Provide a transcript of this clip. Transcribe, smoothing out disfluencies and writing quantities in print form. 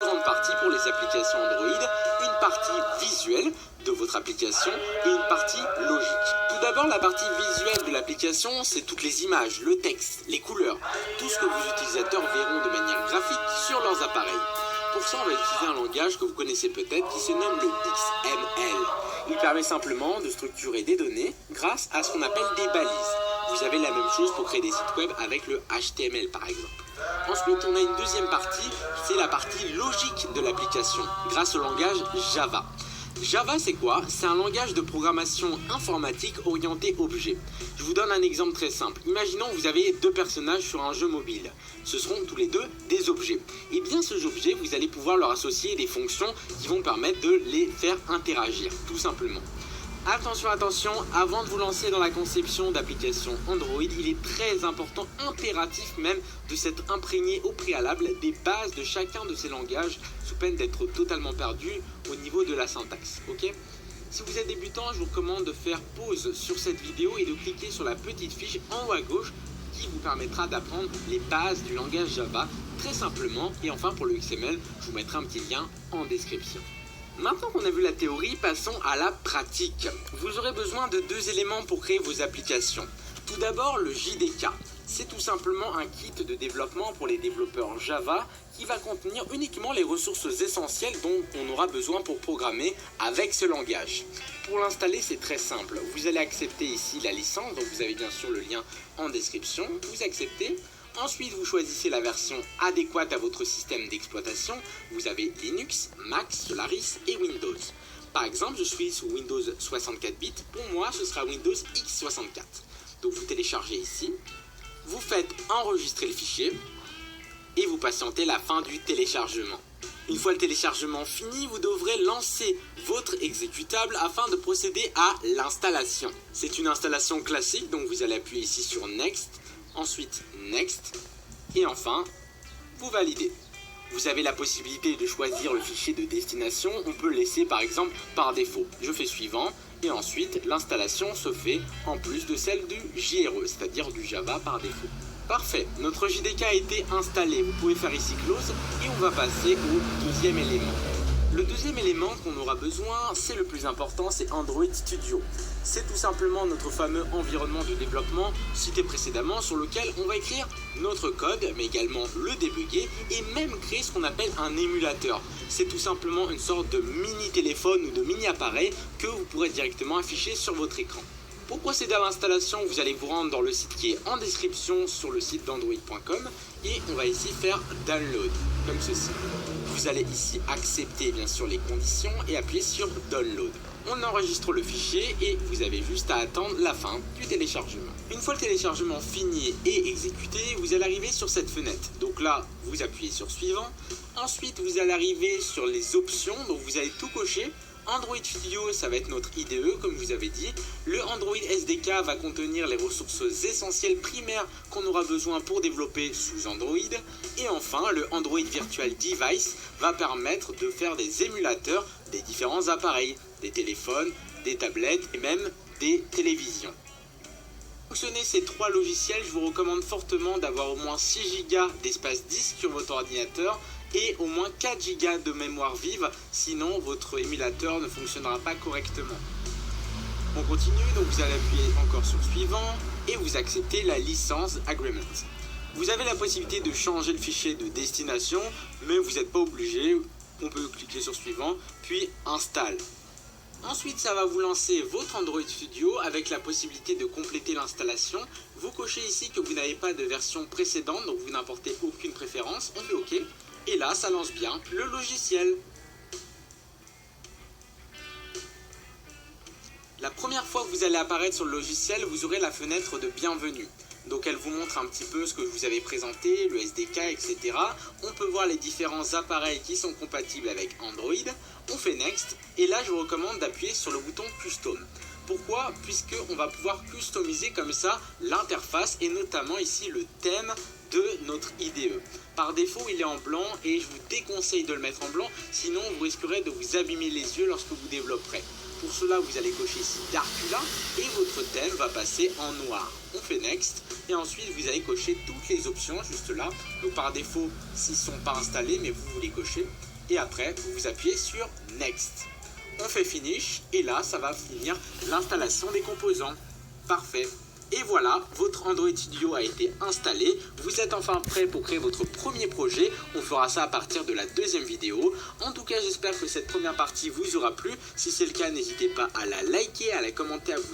grande partie pour les applications Android, une partie visuelle de votre application et une partie logique. Tout d'abord, la partie visuelle de l'application, c'est toutes les images, le texte, les couleurs, tout ce que vos utilisateurs verront de manière graphique sur leurs appareils. Pour ça, on va utiliser un langage que vous connaissez peut-être qui se nomme le XML. Il permet simplement de structurer des données grâce à ce qu'on appelle des balises. Vous avez la même chose pour créer des sites web avec le HTML par exemple. Ensuite, on a une deuxième partie, c'est la partie logique de l'application, grâce au langage Java. Java, c'est quoi? C'est un langage de programmation informatique orienté objet. Je vous donne un exemple très simple. Imaginons que vous avez deux personnages sur un jeu mobile. Ce seront tous les deux des objets. Et bien ces objets, vous allez pouvoir leur associer des fonctions qui vont permettre de les faire interagir, tout simplement. Attention, attention, avant de vous lancer dans la conception d'applications Android, il est très important, impératif même, de s'être imprégné au préalable des bases de chacun de ces langages, sous peine d'être totalement perdu au niveau de la syntaxe, ok? Si vous êtes débutant, je vous recommande de faire pause sur cette vidéo et de cliquer sur la petite fiche en haut à gauche qui vous permettra d'apprendre les bases du langage Java très simplement. Et enfin pour le XML, je vous mettrai un petit lien en description. Maintenant qu'on a vu la théorie, passons à la pratique. Vous aurez besoin de deux éléments pour créer vos applications. Tout d'abord, le JDK. C'est tout simplement un kit de développement pour les développeurs Java qui va contenir uniquement les ressources essentielles dont on aura besoin pour programmer avec ce langage. Pour l'installer, c'est très simple. Vous allez accepter ici la licence, donc vous avez bien sûr le lien en description. Vous acceptez. Ensuite, vous choisissez la version adéquate à votre système d'exploitation. Vous avez Linux, Mac, Solaris et Windows. Par exemple, je suis sous Windows 64 bits. Pour moi, ce sera Windows x64. Donc, vous téléchargez ici. Vous faites enregistrer le fichier et vous patientez la fin du téléchargement. Une fois le téléchargement fini, vous devrez lancer votre exécutable afin de procéder à l'installation. C'est une installation classique, donc vous allez appuyer ici sur Next. Ensuite, Next. Et enfin, vous validez. Vous avez la possibilité de choisir le fichier de destination. On peut le laisser par exemple par défaut. Je fais suivant. Et ensuite, l'installation se fait en plus de celle du JRE, c'est-à-dire du Java par défaut. Parfait, notre JDK a été installé. Vous pouvez faire ici Close et on va passer au deuxième élément. Le deuxième élément qu'on aura besoin, c'est le plus important, c'est Android Studio. C'est tout simplement notre fameux environnement de développement cité précédemment sur lequel on va écrire notre code, mais également le débugger et même créer ce qu'on appelle un émulateur. C'est tout simplement une sorte de mini téléphone ou de mini appareil que vous pourrez directement afficher sur votre écran. Pour procéder à l'installation, vous allez vous rendre dans le site qui est en description sur le site d'android.com et on va ici faire Download, comme ceci. Vous allez ici accepter bien sûr les conditions et appuyer sur Download. On enregistre le fichier et vous avez juste à attendre la fin du téléchargement. Une fois le téléchargement fini et exécuté, vous allez arriver sur cette fenêtre. Donc là, vous appuyez sur Suivant. Ensuite, vous allez arriver sur les options, donc vous allez tout cocher. Android Studio, ça va être notre IDE, comme je vous avais dit. Le Android SDK va contenir les ressources essentielles primaires qu'on aura besoin pour développer sous Android. Et enfin, le Android Virtual Device va permettre de faire des émulateurs des différents appareils, des téléphones, des tablettes et même des télévisions. Pour fonctionner ces trois logiciels, je vous recommande fortement d'avoir au moins 6 Go d'espace disque sur votre ordinateur et au moins 4 Go de mémoire vive, sinon votre émulateur ne fonctionnera pas correctement. On continue, donc vous allez appuyer encore sur Suivant et vous acceptez la licence Agreement. Vous avez la possibilité de changer le fichier de destination, mais vous n'êtes pas obligé. On peut cliquer sur Suivant, puis Installe. Ensuite, ça va vous lancer votre Android Studio avec la possibilité de compléter l'installation. Vous cochez ici que vous n'avez pas de version précédente, donc vous n'importez aucune préférence. On fait OK. Et là, ça lance bien le logiciel. La première fois que vous allez apparaître sur le logiciel, vous aurez la fenêtre de bienvenue. Donc elle vous montre un petit peu ce que je vous avais présenté, le SDK, etc. On peut voir les différents appareils qui sont compatibles avec Android. On fait Next et là je vous recommande d'appuyer sur le bouton Custom. Pourquoi? Puisqu'on va pouvoir customiser comme ça l'interface et notamment ici le thème de notre IDE. Par défaut il est en blanc et je vous déconseille de le mettre en blanc, sinon vous risquerez de vous abîmer les yeux lorsque vous développerez. Pour cela, vous allez cocher ici Darkula et votre thème va passer en noir. On fait Next et ensuite vous allez cocher toutes les options juste là. Donc par défaut, s'ils ne sont pas installés, mais vous les cochez. et après vous appuyez sur Next. On fait Finish et là ça va finir l'installation des composants. Parfait. Et voilà, votre Android Studio a été installé. Vous êtes enfin prêt pour créer votre premier projet. On fera ça à partir de la deuxième vidéo. En tout cas, j'espère que cette première partie vous aura plu. Si c'est le cas, n'hésitez pas à la liker, à la commenter, à vous